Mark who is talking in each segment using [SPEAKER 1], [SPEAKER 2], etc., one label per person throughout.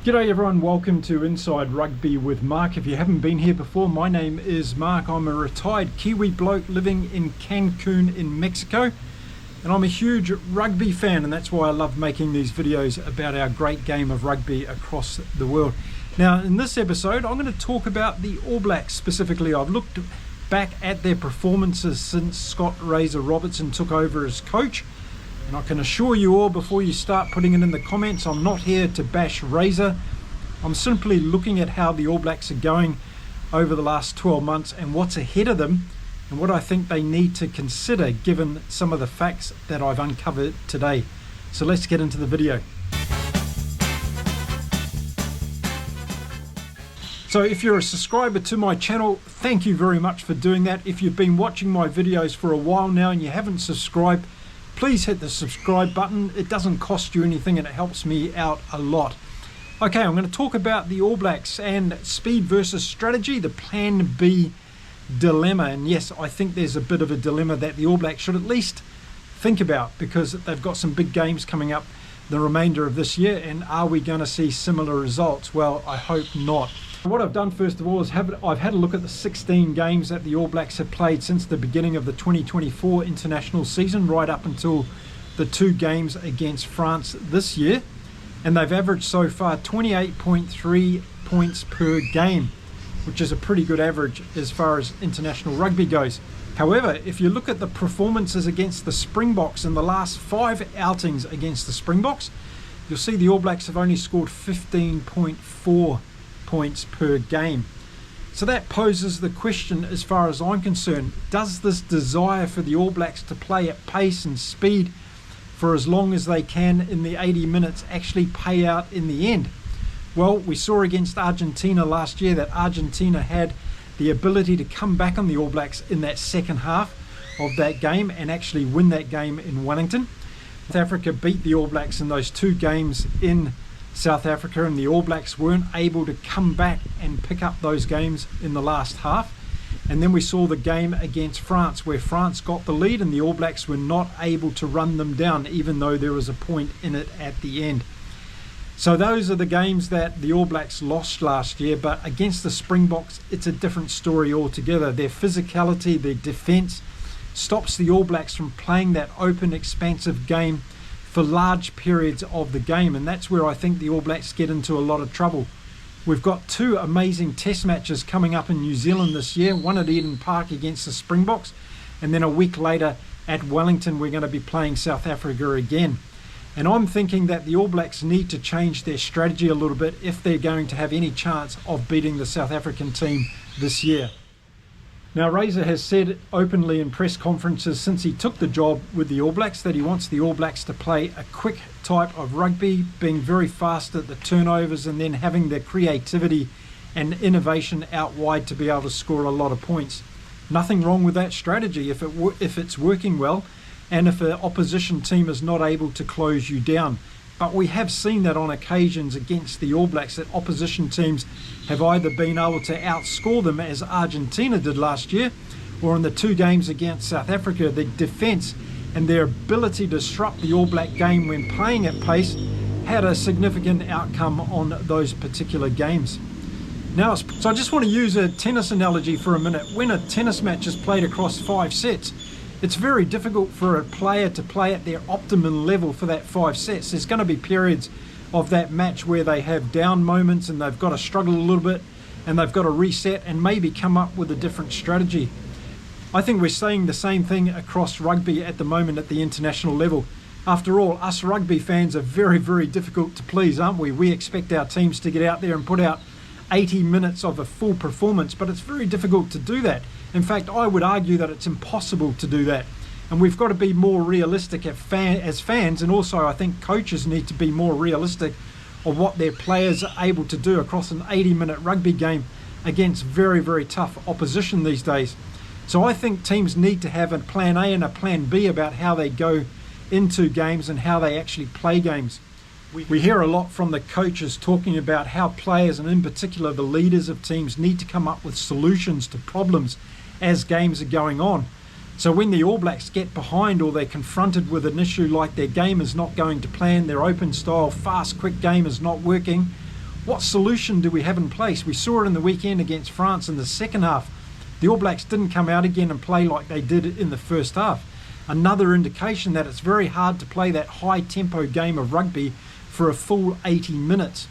[SPEAKER 1] G'day everyone, welcome to Inside Rugby with Mark. If you haven't been here before, my name is Mark. I'm a retired Kiwi bloke living in Cancun in Mexico, and I'm a huge rugby fan, and that's why I love making these videos about our great game of rugby across the world. Now in this episode I'm going to talk about the All Blacks specifically. I've looked back at their performances since Scott Razor Robertson took over as coach. And I can assure you all, before you start putting it in the comments, I'm not here to bash Razor. I'm simply looking at how the All Blacks are going over the last 12 months and what's ahead of them and what I think they need to consider given some of the facts that I've uncovered today. So let's get into the video. So if you're a subscriber to my channel, thank you very much for doing that. If you've been watching my videos for a while now and you haven't subscribed, please hit the subscribe button. It doesn't cost you anything and it helps me out a lot. Okay, I'm going to talk about the All Blacks and speed versus strategy, the Plan B dilemma. And yes, I think there's a bit of a dilemma that the All Blacks should at least think about, because they've got some big games coming up the remainder of this year. And are we going to see similar results? Well, I hope not. What I've done first of all is I've had a look at the 16 games that the All Blacks have played since the beginning of the 2024 international season, right up until the 2 games against France this year. And they've averaged so far 28.3 points per game, which is a pretty good average as far as international rugby goes. However, if you look at the performances against the Springboks in the last 5 outings against the Springboks, you'll see the All Blacks have only scored 15.4 points per game. So that poses the question, as far as I'm concerned, does this desire for the All Blacks to play at pace and speed for as long as they can in the 80 minutes actually pay out in the end? Well, we saw against Argentina last year that Argentina had the ability to come back on the All Blacks in that second half of that game and actually win that game in Wellington. South Africa beat the All Blacks in those 2 games in South Africa, and the All Blacks weren't able to come back and pick up those games in the last half. And then we saw the game against France where France got the lead and the All Blacks were not able to run them down, even though there was a point in it at the end. So those are the games that the All Blacks lost last year, but against the Springboks it's a different story altogether. Their physicality, their defence stops the All Blacks from playing that open, expansive game for large periods of the game, and that's where I think the All Blacks get into a lot of trouble. We've got 2 amazing test matches coming up in New Zealand this year, one at Eden Park against the Springboks, and then a week later at Wellington we're going to be playing South Africa again. And I'm thinking that the All Blacks need to change their strategy a little bit if they're going to have any chance of beating the South African team this year. Now, Razor has said openly in press conferences since he took the job with the All Blacks that he wants the All Blacks to play a quick type of rugby, being very fast at the turnovers and then having the creativity and innovation out wide to be able to score a lot of points. Nothing wrong with that strategy if it's working well and if an opposition team is not able to close you down. But we have seen that on occasions against the All Blacks, that opposition teams have either been able to outscore them, as Argentina did last year, or in the 2 games against South Africa, the defence and their ability to disrupt the All Black game when playing at pace had a significant outcome on those particular games. Now, so I just want to use a tennis analogy for a minute. When a tennis match is played across 5 sets, it's very difficult for a player to play at their optimum level for that 5 sets. There's going to be periods of that match where they have down moments and they've got to struggle a little bit and they've got to reset and maybe come up with a different strategy. I think we're saying the same thing across rugby at the moment at the international level. After all, us rugby fans are very, very difficult to please, aren't we? We expect our teams to get out there and put out 80 minutes of a full performance, but it's very difficult to do that. In fact, I would argue that it's impossible to do that. And we've got to be more realistic as fans, and also I think coaches need to be more realistic of what their players are able to do across an 80-minute rugby game against very, very tough opposition these days. So I think teams need to have a plan A and a plan B about how they go into games and how they actually play games. We hear a lot from the coaches talking about how players, and in particular the leaders of teams, need to come up with solutions to problems as games are going on. So when the All Blacks get behind or they're confronted with an issue like their game is not going to plan, their open style, fast, quick game is not working, What solution do we have in place? We saw it in the weekend against France in the second half. The All Blacks didn't come out again and play like they did in the first half. Another indication that it's very hard to play that high tempo game of rugby for a full 80 minutes.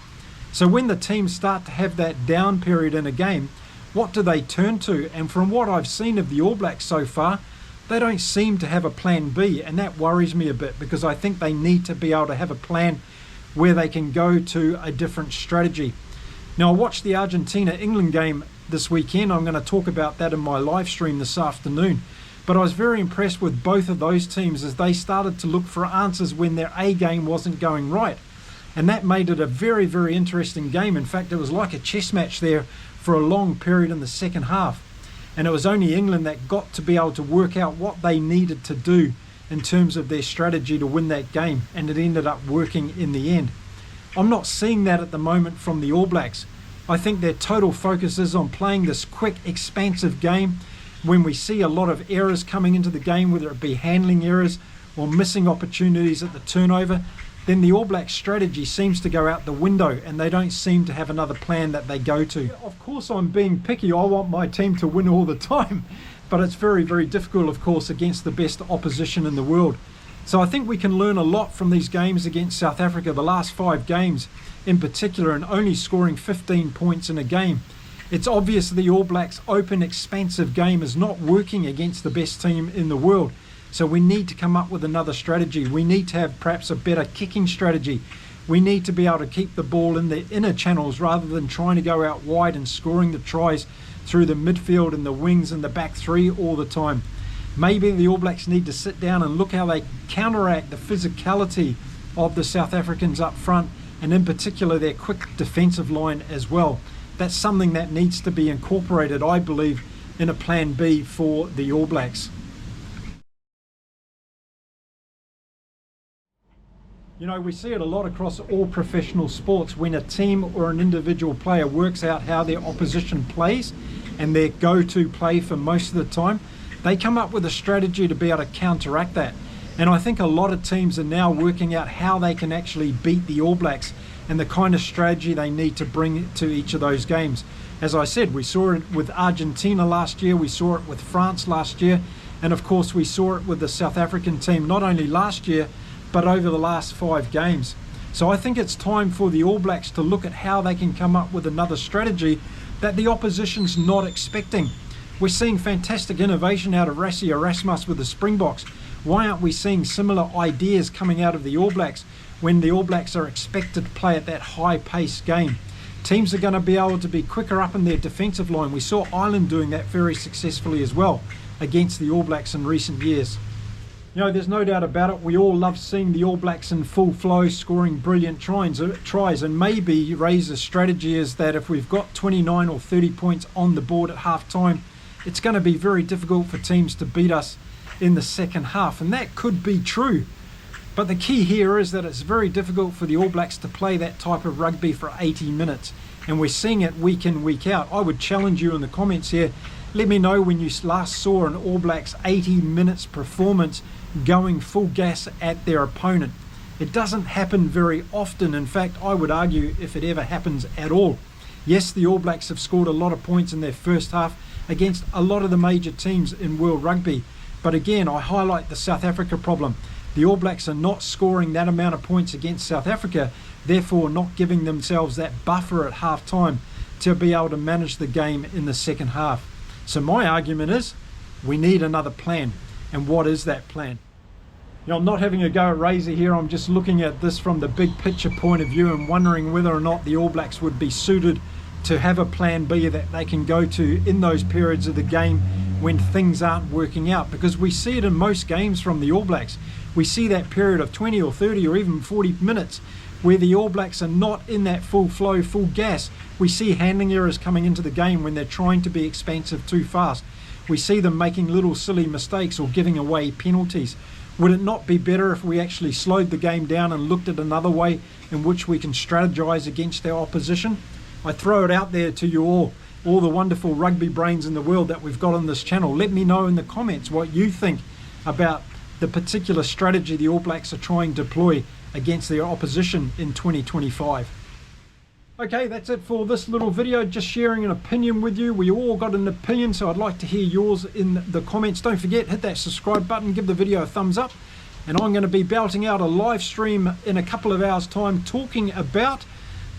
[SPEAKER 1] So when the teams start to have that down period in a game, what do they turn to? And from what I've seen of the All Blacks so far, they don't seem to have a plan B, and that worries me a bit, because I think they need to be able to have a plan where they can go to a different strategy. Now, I watched the Argentina-England game this weekend. I'm going to talk about that in my live stream this afternoon. But I was very impressed with both of those teams as they started to look for answers when their A game wasn't going right. And that made it a very, very interesting game. In fact, it was like a chess match there for a long period in the second half. And it was only England that got to be able to work out what they needed to do in terms of their strategy to win that game. And it ended up working in the end. I'm not seeing that at the moment from the All Blacks. I think their total focus is on playing this quick, expansive game. When we see a lot of errors coming into the game, whether it be handling errors or missing opportunities at the turnover, then the All Blacks strategy seems to go out the window and they don't seem to have another plan that they go to. Of course, I'm being picky. I want my team to win all the time, but it's very, very difficult, of course, against the best opposition in the world. So I think we can learn a lot from these games against South Africa, the last 5 games in particular, and only scoring 15 points in a game. It's obvious the All Blacks' open, expansive game is not working against the best team in the world. So we need to come up with another strategy. We need to have perhaps a better kicking strategy. We need to be able to keep the ball in the inner channels rather than trying to go out wide and scoring the tries through the midfield and the wings and the back three all the time. Maybe the All Blacks need to sit down and look how they counteract the physicality of the South Africans up front, and in particular their quick defensive line as well. That's something that needs to be incorporated, I believe, in a plan B for the All Blacks. You know, we see it a lot across all professional sports. When a team or an individual player works out how their opposition plays and their go-to play for most of the time, they come up with a strategy to be able to counteract that. And I think a lot of teams are now working out how they can actually beat the All Blacks and the kind of strategy they need to bring to each of those games. As I said, we saw it with Argentina last year, we saw it with France last year, and of course we saw it with the South African team not only last year, but over the last 5 games. So I think it's time for the All Blacks to look at how they can come up with another strategy that the opposition's not expecting. We're seeing fantastic innovation out of Rassie Erasmus with the Springboks. Why aren't we seeing similar ideas coming out of the All Blacks when the All Blacks are expected to play at that high-paced game? Teams are going to be able to be quicker up in their defensive line. We saw Ireland doing that very successfully as well against the All Blacks in recent years. You know, there's no doubt about it. We all love seeing the All Blacks in full flow, scoring brilliant tries. And maybe Razor's strategy is that if we've got 29 or 30 points on the board at half-time, it's going to be very difficult for teams to beat us in the second half. And that could be true. But the key here is that it's very difficult for the All Blacks to play that type of rugby for 80 minutes. And we're seeing it week in, week out. I would challenge you in the comments here. Let me know when you last saw an All Blacks 80 minutes performance going full gas at their opponent. It doesn't happen very often. In fact, I would argue if it ever happens at all. Yes, the All Blacks have scored a lot of points in their first half against a lot of the major teams in world rugby. But again, I highlight the South Africa problem. The All Blacks are not scoring that amount of points against South Africa, therefore not giving themselves that buffer at half time to be able to manage the game in the second half. So my argument is we need another plan. And what is that plan? You know, I'm not having a go at Razor here. I'm just looking at this from the big picture point of view and wondering whether or not the All Blacks would be suited to have a plan B that they can go to in those periods of the game when things aren't working out. Because we see it in most games from the All Blacks. We see that period of 20 or 30 or even 40 minutes where the All Blacks are not in that full flow, full gas. We see handling errors coming into the game when they're trying to be expansive too fast. We see them making little silly mistakes or giving away penalties. Would it not be better if we actually slowed the game down and looked at another way in which we can strategize against our opposition? I throw it out there to you all the wonderful rugby brains in the world that we've got on this channel. Let me know in the comments what you think about the particular strategy the All Blacks are trying to deploy against their opposition in 2025. Okay, that's it for this little video, just sharing an opinion with you. We all got an opinion, so I'd like to hear yours in the comments. Don't forget, hit that subscribe button, give the video a thumbs up, and I'm going to be belting out a live stream in a couple of hours time talking about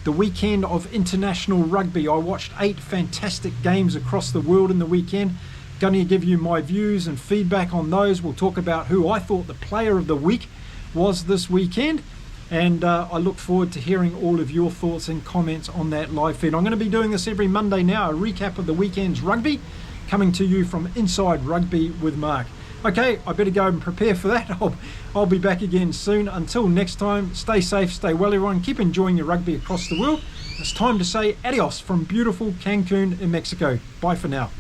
[SPEAKER 1] the weekend of international rugby. I watched 8 fantastic games across the world in the weekend. Going to give you my views and feedback on those. We'll talk about who I thought the player of the week was this weekend. And I look forward to hearing all of your thoughts and comments on that live feed. I'm going to be doing this every Monday now, a recap of the weekend's rugby, coming to you from Inside Rugby with Mark. Okay, I better go and prepare for that. I'll be back again soon. Until next time, stay safe, stay well everyone. Keep enjoying your rugby across the world. It's time to say adios from beautiful Cancun in Mexico. Bye for now.